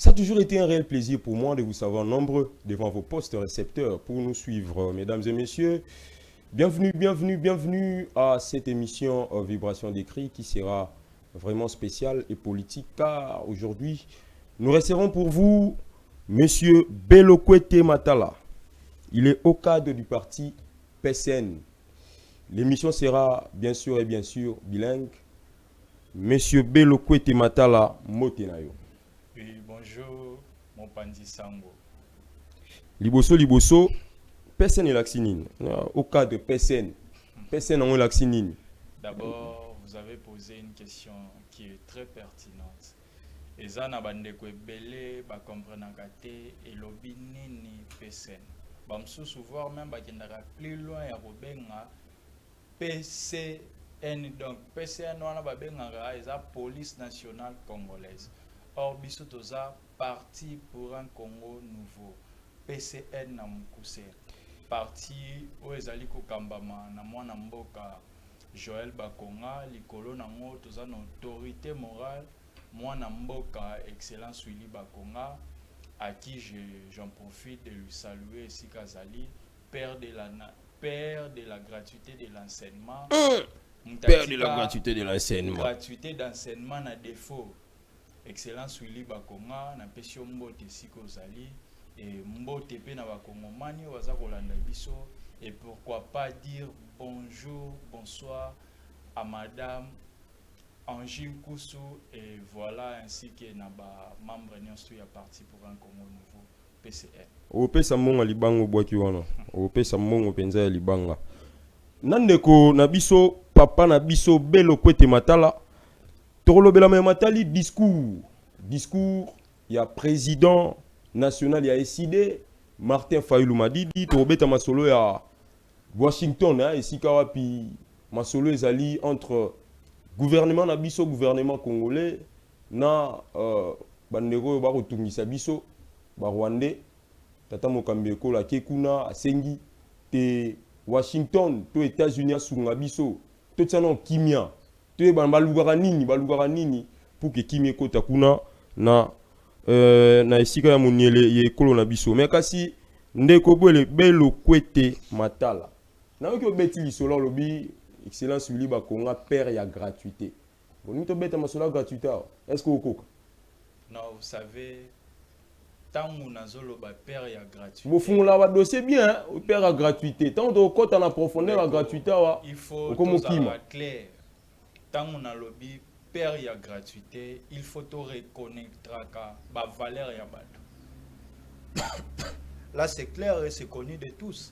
Ça a toujours été un réel plaisir pour moi de vous savoir nombreux devant vos postes récepteurs pour nous suivre, mesdames et messieurs. Bienvenue à cette émission Vibration d'écrit qui sera vraiment spéciale et politique car aujourd'hui, nous resterons pour vous Monsieur Belokwete Matala. Il est au cadre du parti PSN. L'émission sera bien sûr bilingue. Monsieur Belokwete Matala Motenayo. Oui, bonjour, mon Pandi Sango. Liboso, PSN est l'accinine. Au cas de PSN est l'accinine. D'abord, vous avez posé une question qui est très pertinente. Et ça, na bande ko belé, ba comprendre kate et lobby nini PSN. Ba msusu voir même ba kendaka plus loin ya bobenga PCN. Donc PCN wana ba benga eza police nationale congolaise. Or biso toza parti pour un Congo nouveau. PCN na mukuse. Parti o ezali ko kambama na mwana mboka Joël Bakonga likolo nango toza na autorité morale mwana mboka excellence Willy Bakonga à qui j'en profite de lui saluer ici Kazali père de la gratuité de l'enseignement. Père de la gratuité de l'enseignement. Gratuité d'enseignement na défaut. Excellence Willy Bakonga na pesio mbote siko zali et mbote pe na bakongomani waza kolanda biso et pourquoi pas dire bonjour, bonsoir à madame Angine Koussou et voilà ainsi que na ba membre nyonso ya parti pour un Congo nouveau PCN. Opesa monga libango bwaki wana. Opesa mongo penza ya libanga. Nandeko na biso papa na biso Belokwete Matala. Torolobela matali discours il y a président national il y a SID Martin Fayulu Madidi torobeta masolo ya Washington ici kawapi masolo ezali entre gouvernement na biso gouvernement congolais na bandeko ba kotungisa biso ba Rwandais tata mokambeko la kekuna asengi te Washington to États-Unis asunga biso to tsana kimia balugara nini pour que kimie kota kuna na esika ya moniele ye kolo na biso mais kasi ndeko Belokwete Matala na ko beti lisolo lobi excellence Willy Bakonga père ya gratuité bon to beta masola gratuité est-ce que okoka non vous savez tant mon azolo ba père ya gratuité vous fungula ba dossier bien père ya gratuité tant to kota na profondeur la gratuité il faut tout clair. Tant on a lobby père ya gratuité, il faut tout reconnaître la valeur ya bateau. Là c'est clair et c'est connu de tous.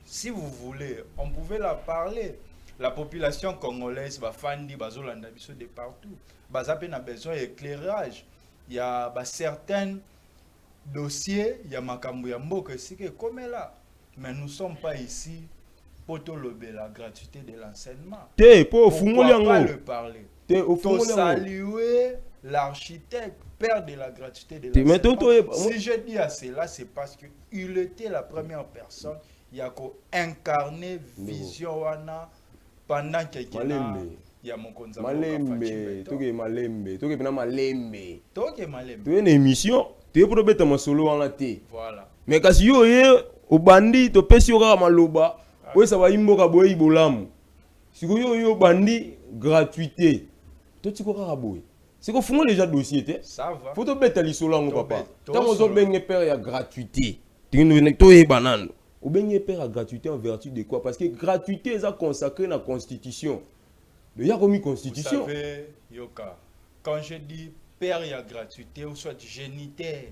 Si vous voulez, on pouvait la parler. La population congolaise va fandi bazolanda biso de partout. Bazape na besoin d'éclairage. Il y a certains dossiers, il y a makambo ya mboka c'est que comme là. Mais nous ne sommes pas ici pour la gratuité de l'enseignement. Pourquoi pas le parler? Pour saluer l'architecte, père de la gratuité de l'enseignement. Si je dis à cela, c'est parce qu'il était la première personne qui a incarné vision wana pendant quelques années. Il y a mon conseil. Malembe. Tu es une émission. Tu es pour mettre ma solo en la té. Voilà. Mais quand yo au bandit, tu peux sur maloba. Oui, ça va imboka boy bolamu. Si yo bandi gratuité. Toi tu crois raboy. C'est qu'on font déjà dossier té. Ça va. Faut te mettre l'isolant mon papa. Quand on zo bengue père ya gratuité. Tu ne to e banane. Ou bengue père ya gratuité en vertu de quoi? Parce que gratuité est consacré dans la constitution. Le y a remis constitution. Vous savez Yoka, quand je dis père ya gratuité ou soit géniteur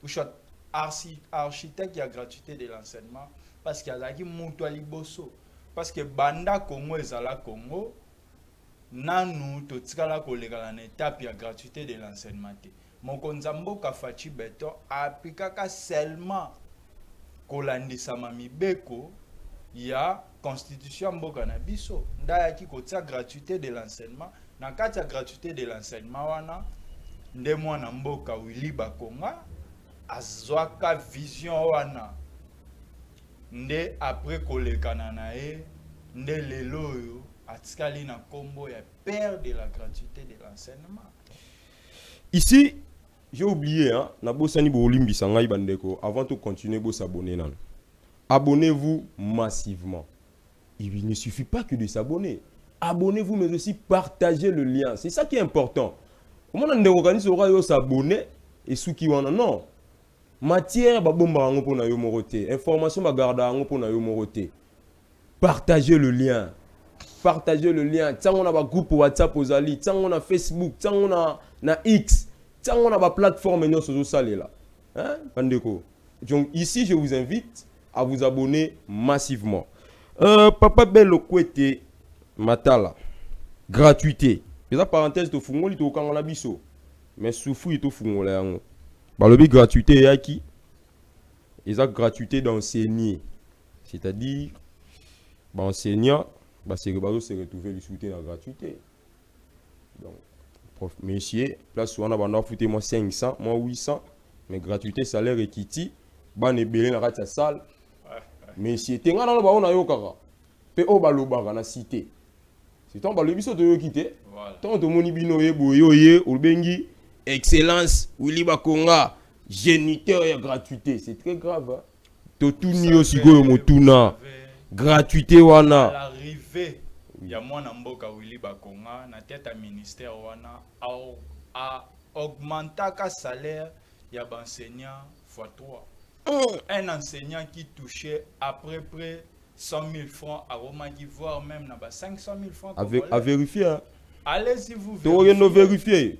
ou soit architecte ya gratuité de l'enseignement parce qu'il y a là qui monte à liboso parce que banda Congo ezala Congo nanu totikala kolega na étape ya gratuité de l'enseignement te mokonza mboka Fachi Beton apikaka seulement kolandisa mibeko ya constitution mboka na biso ndaya ki kotia gratuité de l'enseignement na kati ya gratuité de l'enseignement wana nde mwana mboka Willy Bakonga azwaka vision wana nde après kolekana na ye nde lelo oyo atikali na kombo ya père de la gratuité de l'enseignement. Ici j'ai oublié, hein, na bosani bo olimbi sangai bandeko, avant de continuer, vous s'abonner. Abonnez-vous massivement. Il ne suffit pas que de s'abonner. Abonnez-vous, mais aussi partagez le lien. C'est ça qui est important. Comment on organise s'abonner et ceux qui ont non. Matière, information, partagez le lien. Partagez le lien. Tant on a un groupe WhatsApp aux alliés, tant on a Facebook, tant on a X, tant on a une plateforme et sur ça là. Hein? Donc ici, je vous invite à vous abonner massivement. Papa Bello Kwete Matala. Gratuité. Et la parenthèse de Fungoli to kan la biso. Mais souffri to Fungola yango. Ba lobi gratuité ya qui? Et ça gratuité d'enseigner. C'est-à-dire ba enseignant ba se retrouver le soutien la gratuité. Donc prof messieurs, place on a banda fouté moi 500, moi 800, mais gratuité salaire ekiti ba ne belé na kati salle. Messieurs, tenga na ba on a yo kaka. Pe o ba lobaka na cité. C'est tant ba le biso to yo kité. Voilà. Tant to moni bino ye boyoye ou bengi excellence Willy Bakonga géniteur et gratuité, c'est très grave. Hein? To tout ni aussi go motuna. Gratuité wana. À l'arrivée, il y a moi na mboka Willy Bakonga na tête à ministère wana a augmenter ka salaire ya ba enseignant x3. Un enseignant qui touchait à peu près 100 000 francs à Romagui, voire même 500 000 francs. À vérifier. Hein? Allez-y vous vérifier. Allez-y vous vérifier.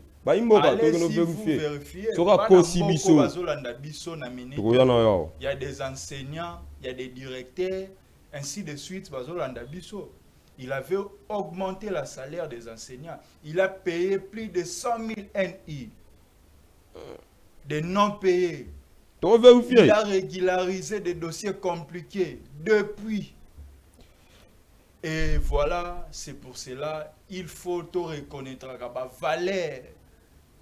Il y a des enseignants, il y a des directeurs, ainsi de suite. Il avait augmenté le salaire des enseignants. Il a payé plus de 100 000 NI. Des non-payés. Il a régularisé des dossiers compliqués depuis. Et voilà, c'est pour cela il faut tout reconnaître la valeur.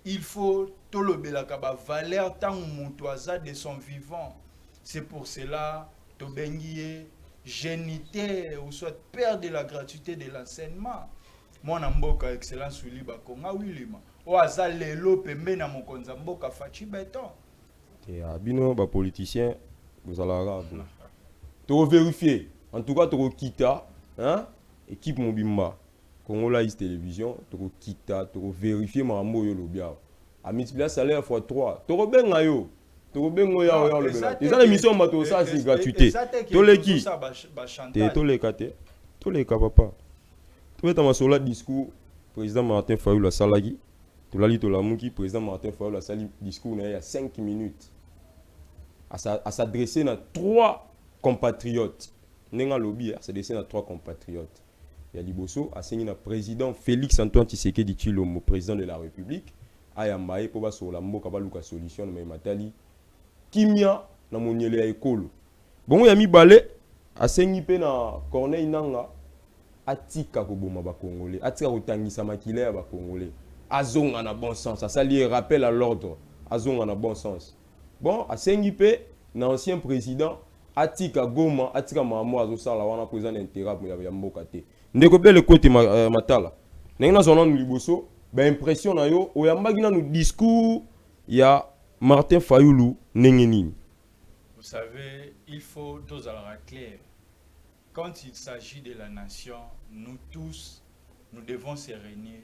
Il faut tout le la valeur tant de son vivant. C'est pour cela que bengié géniteur ou soit père de la gratuité de l'enseignement. Moi namboka excellence Willy Bakonga Wilima. O azal lelo pembe na mokonza mboka fachi beton. Et bino ba politicien vous allez arabe. Tu vérifier. En tout cas tu quitta hein équipe Mobimba Congo Live Télévision tu quitta tu vérifier mambo yo lobia. A multiplier salaire fois 3. Tu rebenga yo. Tu rebenga yo le bela. Les émissions bato ça c'est gratuité. Tous les qui tous les kate. Tous les cas papa. Tu veux ta sola discours président Martin Fayulu la salagi. Tu l'as dit to la muki président Martin Fayulu la sali discours il y a 5 minutes. À s'adresser à 3 compatriotes. Nenga lobby, s'adresser à 3 compatriotes. Il y a Liboso, a signé le président Félix Antoine Tshisekedi Tshilombo, président de la République. Ayambaye pour ba sur la mboka ba luka solution mais matali. Kimia na moniele ya ekolo. Bon ya mi balé a signé pe na Corneille Nanga atika ko boma ba congolais, atika ko tangisa makile ya ba congolais. Azonga na bon sens, ça lié rappel à l'ordre. Azonga na bon sens. Bon, à Sengipe, l'ancien président, Atika Goma, Atika Mahamo, Azosala, wana président d'intérêt, ya mboka te. Ndeko bele côté matala. Nenga son nom liboso, ben impression na yo, oyambagi na nous discours ya Martin Fayulu nengeni. Vous savez, il faut tous alors clair. Quand il s'agit de la nation, nous tous, nous devons se réunir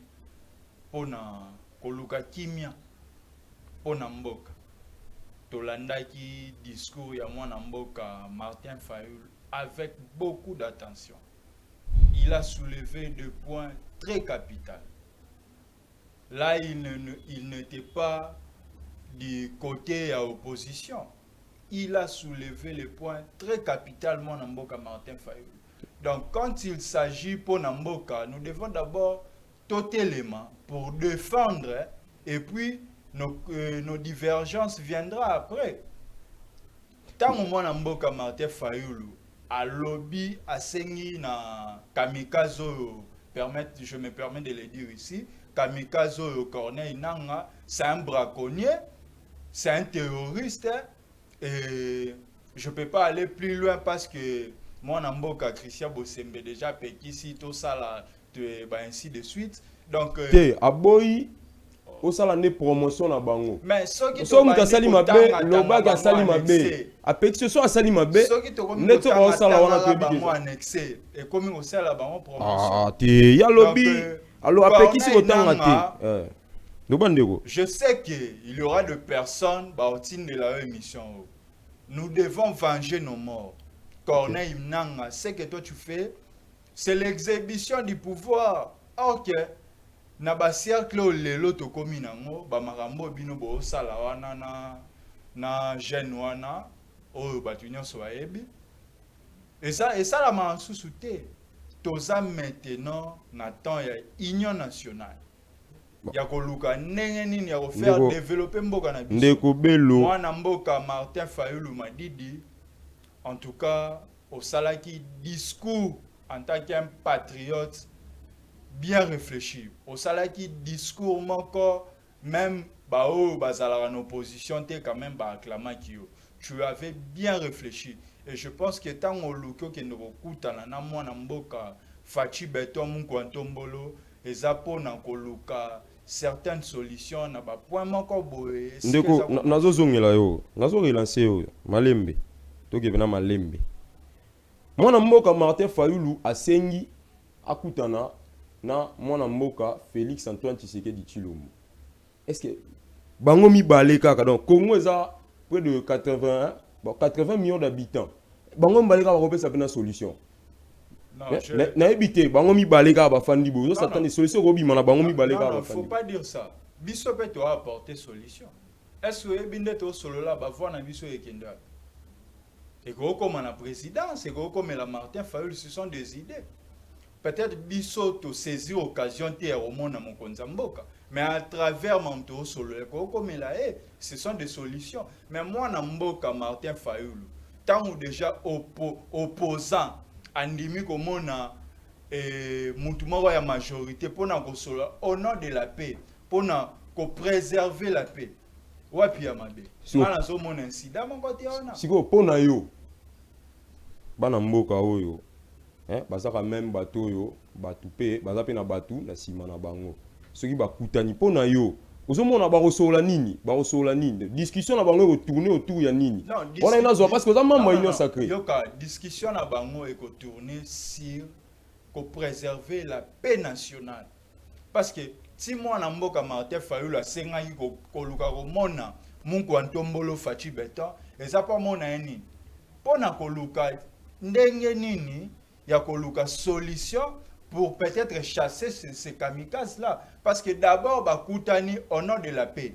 pour na koluka kimia, pour na mboka. Tolandaki discours ya mwana mboka Martin Fayulu avec beaucoup d'attention. Il a soulevé des points très capitaux. Là, il n'était pas du côté à opposition. Il a soulevé les points très capitaux mwana mboka Martin Fayulu. Donc, quand il s'agit pour Namboka, nous devons d'abord tout élément pour défendre et puis nos divergences viendront après. Tant que moi Namboka Martin Fayulu a lobby a sengi na kamikaze je me permets de le dire ici, kamikaze Corneille Nanga, c'est un braconnier, c'est un terroriste et je peux pas aller plus loin parce que moi Namboka Christian Bosembe déjà péki si tout ça là ainsi de suite. Donc aboyi au sala ne promotion na bango. Mais ceux qui so muta sali mabe loba ka sali mabe apexio so asali mabe neto ba sala wana to bi annexé et comme au sala bango promotion. Ah te ya lobby allo apexi ko tanga te. Je sais qu'il y aura de personnes de la émission. Nous devons venger nos morts. Corneille Mnanga, ce que toi tu fais, c'est l'exhibition du pouvoir. Ok. Na cercle lelo to komi nango ba makambo bino bo sala wana na jeune wana o batu nyonso bayebi. Et ça la mansusu te. Toza maintenant na temps ya union nationale. Ya koluka ndenge nini ya faire développer mboka na biso. Ndeko belo. Mwana mboka Martin Fayulu Madidi en tout cas au salaki discours en tant qu'un patriote bien réfléchi. Au salaki discours encore même bao bazala en opposition t'es quand même ba acclamation. Tu avais bien réfléchi et je pense que tant au luko ke ndokuta na mwana mboka Fachi Beton Munkwantombolo ezapo na koluka certaines solutions na ba point moko boye. Ndeko nazo zongela yo nazo relancer yo malembe to ke bena malembe mwana mboka Martin Fayulu asengi akutana na mwana mboka Félix Antoine Tshisekedi Tshilombo. Est-ce que bango mibale kaka donc Congo eza près de 80 millions d'habitants. Bango mibale kaka bakopesa pena solution. Na ebité bango mibale kaka bafandi bo ça tande solution ko bima na bango mibale kaka bafandi. Faut pas dire ça. Biso peut to apporter solution. Est-ce que ebinde to solo la ba voir na biso ekenda. Et comme la présidence, et comme la Martin Fayulu, ce sont des idées. Peut-être bisoto saisir l'occasion de au monde à mon konzamboka. Mais à travers mon tour sur le comme il a, ce sont des solutions. Mais moi, Namboka Martin Fayulu, tant ou déjà opposant, andimi comme on a mouvement la majorité pour nous au nom de la paix, pour nous préserver la paix. Ouais, puis Amabe. Voilà ce mon incident, mon côté on a. Si vous pona yo, bana mboka oyo. Bazaka même bateau yo batupe bazape na batu na sima na bango soki bakutani pona yo ozomona barosola nini discussion na bango retourner autour ya nini on a zo parce que ça maman union sacrée yoka discussion na bango et tourner sur ko préserver la paix nationale parce que si moi na mboka Martin Fayulu asenga ko koluka ko mona Munkwantombolo Fachi Beton eza pa mona nini pona koluka ndenge nini ya koluka solution pour peut-être chasser ces kamikazes là parce que d'abord bakutani au nom de la paix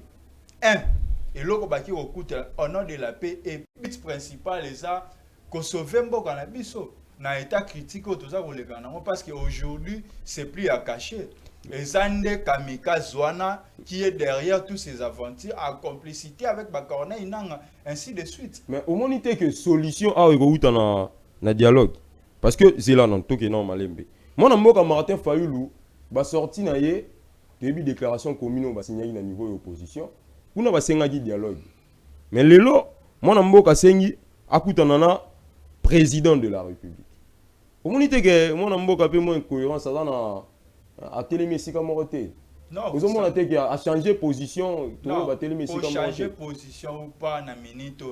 et l'autre baki okuta au nom de la paix et but principal est ça ko sauver mboka na biso na état critique otoza koleka nango parce que aujourd'hui c'est plus à cacher et Zande kamikaze wana qui est derrière tous ces aventures en complicité avec Corneille Nanga ainsi de suite. Mais au moins que solution a ekuta na dialogue. Parce que c'est là non tout que non malembe. Moi na mboka Martin Fayulu ba sorti na ye début déclaration commune ba signer na niveau opposition. Kuna ba senga dialogue. Mais lelo moi na mboka sengi akutana na président de la République. Au moins que moi na mboka pe moins incohérence ça na a télémesika moroté. Non, vous avez dit a changer position tout ba télémesika moroté. Changer position ou pas na minute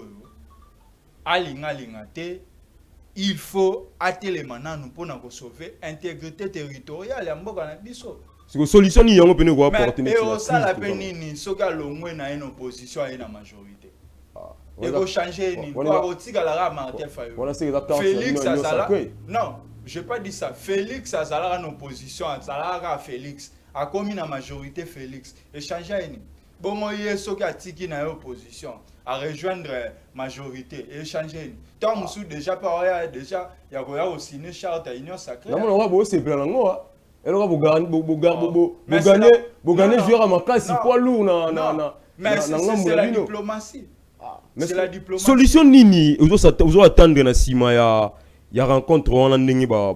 alinga lingate. Il faut atteler maintenant pour nous sauver l'intégrité territoriale ya mboka na biso. C'est solution ni yango pene ko apporter mais au ça la penini soka longwe na une opposition et na majorité. Et ko changer ni kwa botika la Martin Fayulu. Félix Azala. Non, je pas dit ça. Félix Azala en opposition, Azala Félix a commis la majorité Félix et changer ni. Bon moi soka tiki na opposition. À rejoindre majorité et changer. Tant nous déjà parlé déjà il y a aussi une charte à union sacrée. Non on va bosser plein ngo. Elle va gagner jouer à ma classe poids lourd na mais c'est la diplomatie. C'est la diplomatie. Solution nini vous attendre na sima ya rencontre on ndenge ba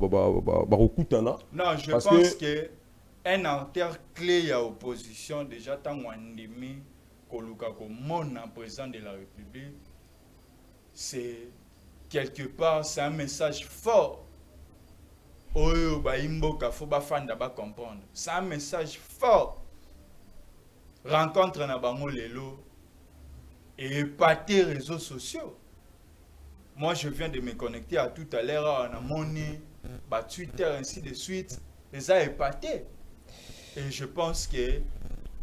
okutana. Non, je pense que un acteur clé à opposition déjà tant wandimi koluka ko mona président de la République, c'est quelque part c'est un message fort. Oyo ba imboka faut ba fanda ba comprendre. C'est un message fort. rencontre na bango lelo et épater réseaux sociaux. Moi, je viens de me connecter à tout à l'heure, on a monnaie, Twitter, ainsi de suite. Et ça a épaté. Et je pense qu'il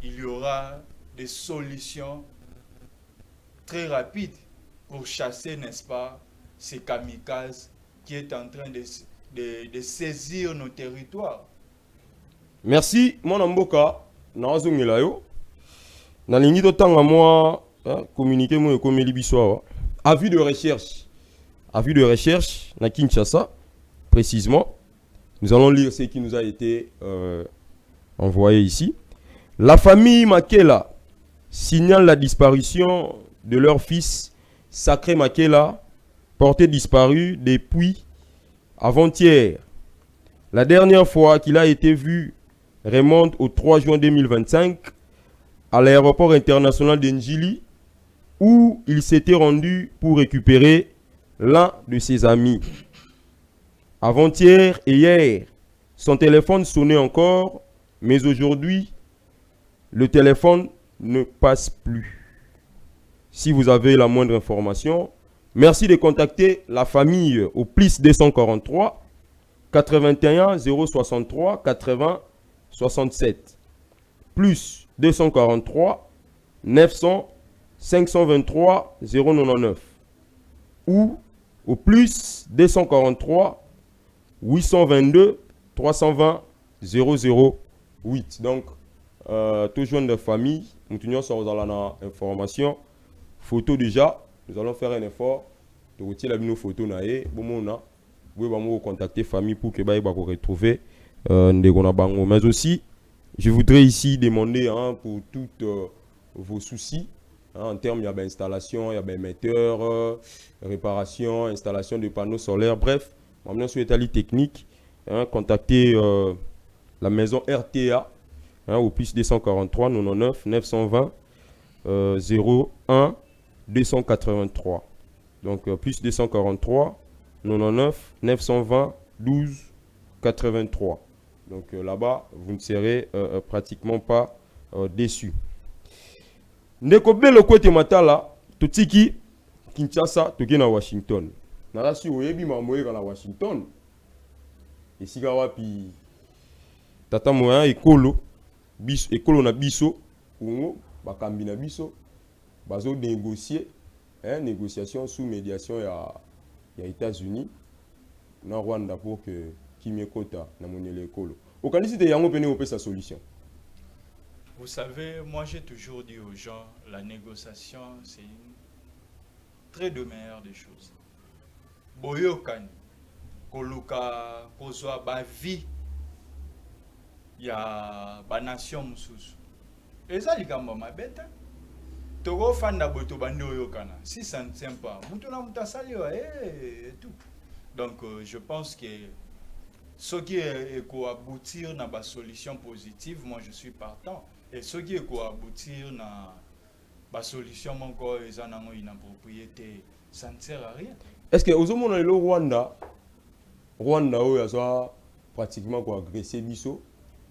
y aura des solutions très rapides pour chasser, n'est-ce pas, ces kamikazes qui est en train de saisir nos territoires. Merci, mon amboka. Nazongela yo. Nalingi to tanga moi communiquer moi comme libiso. Avis de recherche. Avis de recherche na Kinshasa précisément. Nous allons lire ce qui nous a été envoyé ici. La famille Makela signale la disparition de leur fils Sacré Makela, porté disparu depuis avant-hier. La dernière fois qu'il a été vu remonte au 3 juin 2025 à l'aéroport international d'Njili où il s'était rendu pour récupérer l'un de ses amis. Avant-hier et hier, son téléphone sonnait encore, mais aujourd'hui, le téléphone ne passe plus. Si vous avez la moindre information, merci de contacter la famille au plus 243 81 063 80 67 plus 243 900 523 099 ou au plus 243 822 320 008. Donc, toujours de famille, nous tenons sur l'information. Photo déjà, nous allons faire un effort de retirer nos photos. Vous pouvez contacter famille pour que vous retrouver mais aussi, je voudrais ici demander pour toutes vos soucis en termes d'installation, émetteur, réparation, installation de panneaux solaires, bref, maintenant sur l'état technique, contactez la maison RTA au plus 243 99 920 01 283. Donc plus 243 99 920 12 83. Donc là-bas, vous ne serez pratiquement pas déçus. Ndeko belo kote matala, totiki Kinshasa, toke na Washington. Narasi oyebi mamoyeka na Washington. Esika wapi tata moya ekolo na biso, Congo, bakambi na biso, bazo négocier, négociation sous médiation ya États-Unis na Rwanda pour que Kimie Kota na monele ekolo. Okanisi te yango pene opesa solution. Vous savez, moi j'ai toujours dit aux gens, la négociation c'est une très de meilleure des choses. Boyokani, koluka, kozwa ba vie, ya ba nation mususu. Eza likambo mabeta. Togo fanda boto bande oyokana. Si ça ne tient pas, mutuna mutasali et tout. Donc je pense que ce qui est aboutir na ba solution positive, moi je suis partant. Et ce qui est aboutir na ba solution moko ezanango inappropriété, ça ne sert à rien. Est-ce que aux hommes le Rwanda a pratiquement agressé Bisso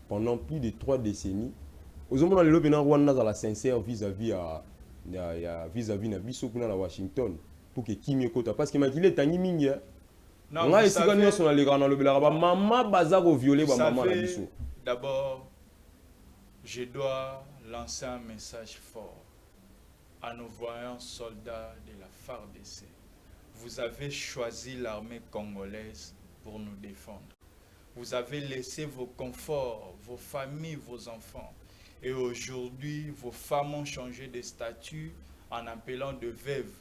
pendant plus de 3 décennies. Aux hommes le Rwanda a la sincère vis-à-vis na Bisso kuna la Washington pour que Kimie Kota parce que m'a dit tangi mingi. Non, on a ici quand nous sommes les grands le maman bazar violer maman na Bisso. D'abord, je dois lancer un message fort à nos voyants soldats de la FARDC. Vous avez choisi l'armée congolaise pour nous défendre. Vous avez laissé vos conforts, vos familles, vos enfants. Et aujourd'hui, vos femmes ont changé de statut en appelant de veuves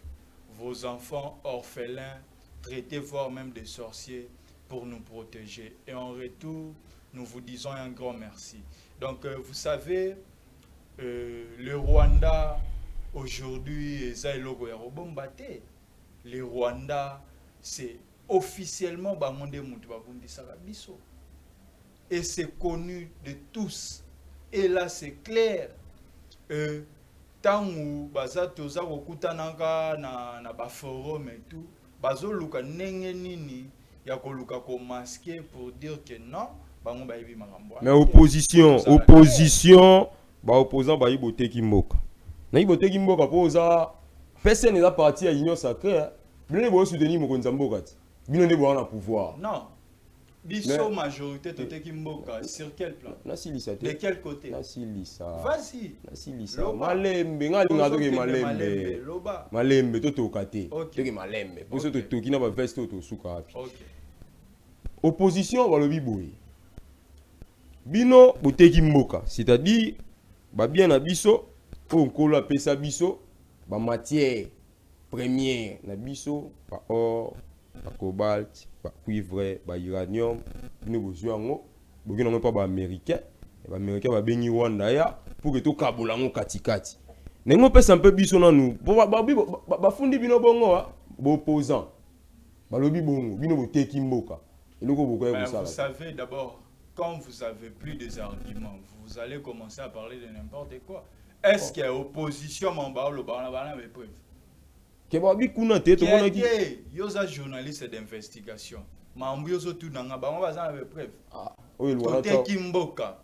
vos enfants orphelins, traités voire même des sorciers pour nous protéger. Et en retour, nous vous disons un grand merci. Donc, vous savez, le Rwanda, aujourd'hui, le Rwanda, c'est officiellement et c'est connu de tous. Et là, c'est clair. Tant où toza kokutananga na ba forum et tout, bazo luka nenge nini ya koluka ko masquer pour dire que non, bango ba yebi makambo. Mais opposition ba opposant ba ibote kimboka na ibote kimboka poza personne est parti à l'union sacrée bino bo soutenir mokonza mboka ti bino ne bo na pouvoir non biso majorité tote kimboka sur quel plan na silisa te de quel côté na silisa vas-y na silisa malembe ngali ngazoke malembe malembe to tokate toke malembe poso to toki na ba veste to suka api opposition balobi boye bino boteki mboka c'est-à-dire ba bien na biso o nkolo apesa biso ba matière première na biso ba or ba cobalt ba cuivre ba uranium bino bozwa ngo bokina ngo pa ba américain ba bengi Rwanda ya pour que to kabola ngo katikati nengo pesa un peu biso na nous ba fundi bino bongo ba opposant balobi bongo bino boteki mboka eloko bokoya vous savez d'abord quand vous avez plus des arguments, vous allez commencer à parler de n'importe quoi. Est-ce qu'il y a opposition mon baolo bana mais preuve? Que babi kuna te to mona ki yoza journaliste d'investigation. Mambu yozo tout nanga ba on bazana avec preuve. Ah, oui le voilà. Kimboka.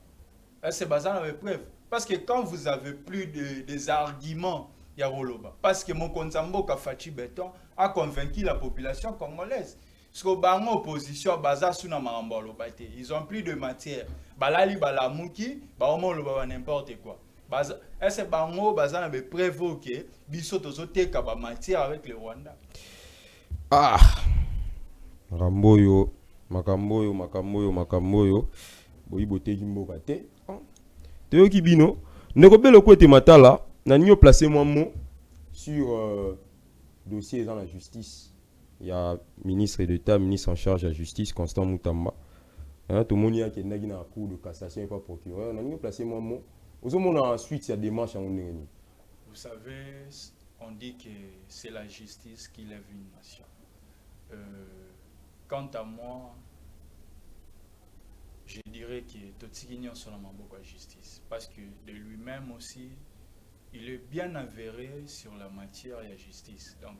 Est-ce bazana avec preuve? Parce que quand vous avez plus des arguments ya roloba parce que mon Konzamboka Fachi Beton a convaincu la population congolaise. Parce que bango opposition baza suna maramba lobate ils ont plus de matière balali balamuki ba omo loba n'importe quoi baza est-ce bango baza na be prévoquer biso tozoteka ba matière avec le Rwanda makamboyo boyi boteki mboka te toyoki bino ndeko belo kwete matala na nyo placer moi mot sur dossier dans la justice. Il y a ministre d'État, ministre en charge de la justice, Constant Moutamba. Tout le monde a qui est dans la cour de cassation et pas procureur. On a placé mon mot. Ensuite, il y a des marches en Vous savez, on dit que c'est la justice qui lève une nation. Quant à moi, je dirais que Totsigignon sur la justice. Parce que de lui-même aussi, il est bien avéré sur la matière de la justice. Donc,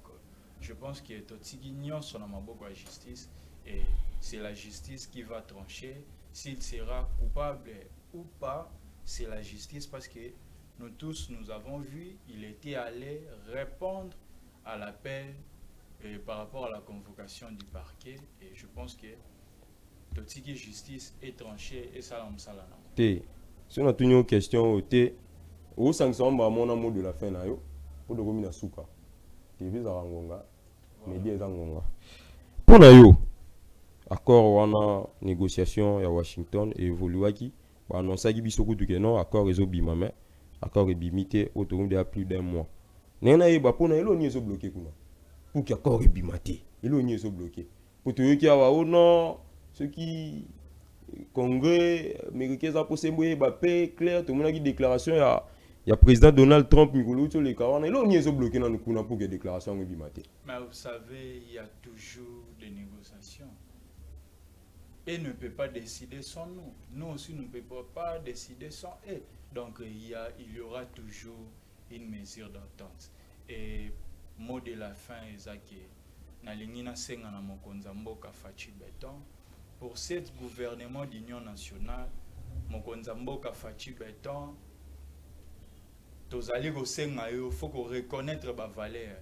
je pense que Totsigignon son la justice et c'est la justice qui va trancher s'il sera coupable ou pas. C'est la justice parce que nous tous nous avons vu, il était allé répondre à l'appel par rapport à la convocation du parquet et je pense que Totsigignon justice est tranchée et ça l'amsalana. Si on a une question au sanction mon amour de la fin là yo pour de komina suka. TV za ngonga media za ngonga pona yo accord wana négociation ya Washington et evoluaki ba annonçaki biso kutu ke non accord ezo bimame accord ebimité autour de plus d'un mois nena yeba pona elo ni ezo bloquer kuna pour que accord ebimate elo ni ezo bloquer pour to yoki awa o non ce qui congrès américain za posemboye ba paix clair to mona ki déclaration il y a président Donald Trump, Mikolo, les Kawana, et là on y est bloqué dans le coup pour que déclaration soit bimatée. Mais vous savez, il y a toujours des négociations. Et ne peut pas décider sans nous. Nous aussi, nous ne pouvons pas décider sans eux. Donc il y aura toujours une mesure d'entente. Et mot de la fin, Ezake, Nalingina Senga na Mokonzamboka Fachi Beton, pour ce gouvernement d'union nationale, Mokonzamboka Fachi Beton, tozali kosenga yo faut qu'on reconnaître ba valeur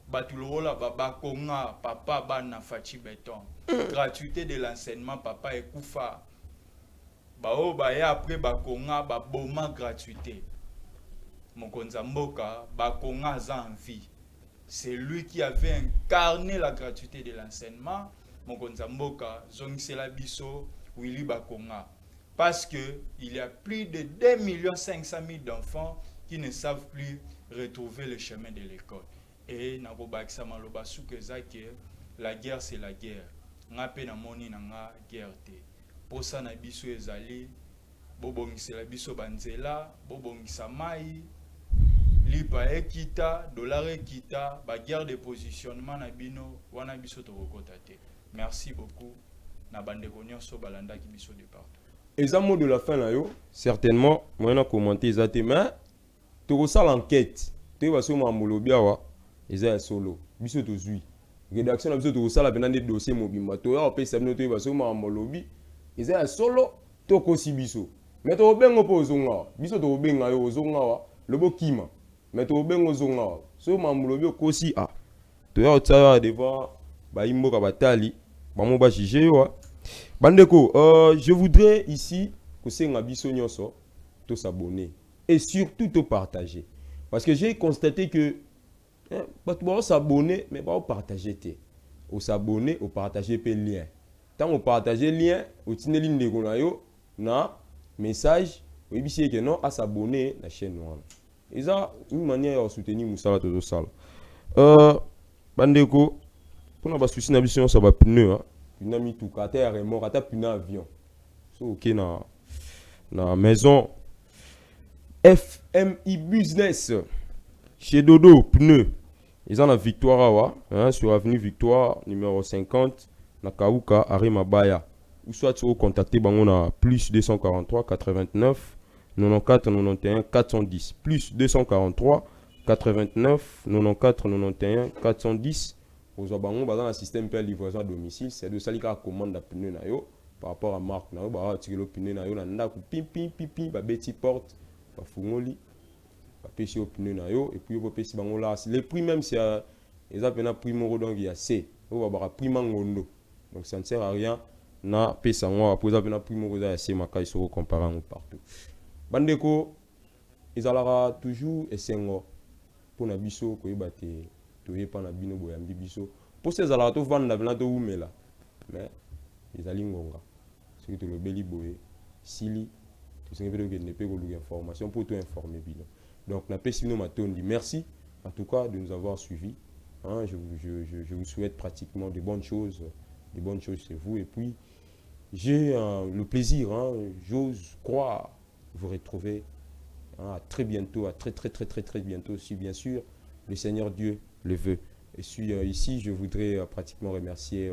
batulola baba konga papa bana Fachi Beton gratuité de l'enseignement papa ekufa bao ba ya après ba konga ba boma gratuité mokonza mboka ba konga za en vie c'est lui qui avait incarné la gratuité de l'enseignement mokonza mboka zongisela biso Willy Bakonga parce que il y a plus de 2,5 millions d'enfants qui ne savent plus retrouver le chemin de l'école. Et Nabobaksa Maloba Soukezake, la guerre c'est la guerre. Ngape na moni na nga guerre te. Posa na biso ezali, bobongisa la biso banzela, bobongisa mai, lipa ekita, dollar ekita, ba guerre de positionnement na bino, wana biso tokokota te. Merci beaucoup. Na bande nyonso balanda ki biso départ. Et ça mot de la fin là yo, certainement, moi na commenter ça te mais tu ça l'enquête tu vas sur mamolobi awa eza solo biso to zui rédaction na biso to ça la pendant des dossiers mobimba to ya opesa bino to va sur mamolobi eza solo to kosi biso Mais to bengo po zonga. Biso to benga yo zonga wa. Lobo kima. Mais to bengo zonga wa. So mamulobi kosi a. To ya tsaya devant ba imboka batali. Ba mo ba jige yo. Bandeko, je voudrais ici que senga biso nyonso to s'abonner et surtout te partager. Parce que j'ai constaté que tu vas s'abonner mais pas partager te. Au s'abonner, au partager le lien. Tant on partage le lien, au tine ligne de gonayo na message, oui bien que non à s'abonner la chaîne noire. Et ça une manière de soutenir Moussala tout ça. Bandeko, pour na ba souci na biso ça va pneu hein. Pneu mi tout kata ya remorque ata pneu avion. So OK na maison FMI Business chez Dodo pneu. Ils ont la Victoire hein, sur avenue Victoire numéro 50 na Kauka Arimabaya. Ou soit tu contacter bango na plus 243 89 94 91 410 plus 243 89 94 91 410. Aux bango dans un système de livraison à domicile, c'est de ça qui a commande de pneu na yo par rapport à marque na yo ba tirer le pneu na yo na ndako pim ba beti porte ba fungoli ba pêcher au pneu na yo et puis vous pêcher bango là les prix même c'est ils appellent un prix moro donc il y a C on va prix mangondo donc ça ne sert à rien na pesa moi pour appellent un prix moro ça c'est ma kai sur comparant partout bandeko ils alara toujours esengo pour na biso ko yebate to yepa na bino boyambi biso pour ces alara to vanda bana to umela mais ils ali ngonga ce que to le beli boye sili tout ce que veut que ne peut que information pour tout informer bino. Donc, merci en tout cas de nous avoir suivis. Hein, je vous souhaite pratiquement de bonnes choses chez vous. Et puis, j'ai le plaisir, hein, j'ose croire, vous retrouver hein, à très bientôt, à très bientôt, si bien sûr le Seigneur Dieu le veut. Et ici, je voudrais pratiquement remercier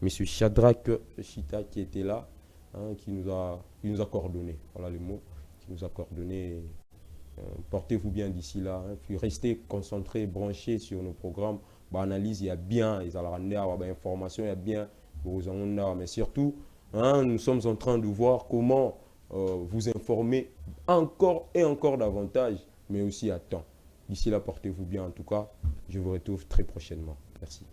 M. Shadrach Chita qui était là, hein, qui nous a coordonné. Voilà le mot, qui nous a coordonné. Portez-vous bien d'ici là, hein, puis restez concentrés, branchés sur nos programmes. Analyse, il y a bien, ils ont information, il y a bien, mais surtout, hein, nous sommes en train de voir comment vous informer encore et encore davantage, mais aussi à temps. D'ici là, portez-vous bien en tout cas. Je vous retrouve très prochainement. Merci.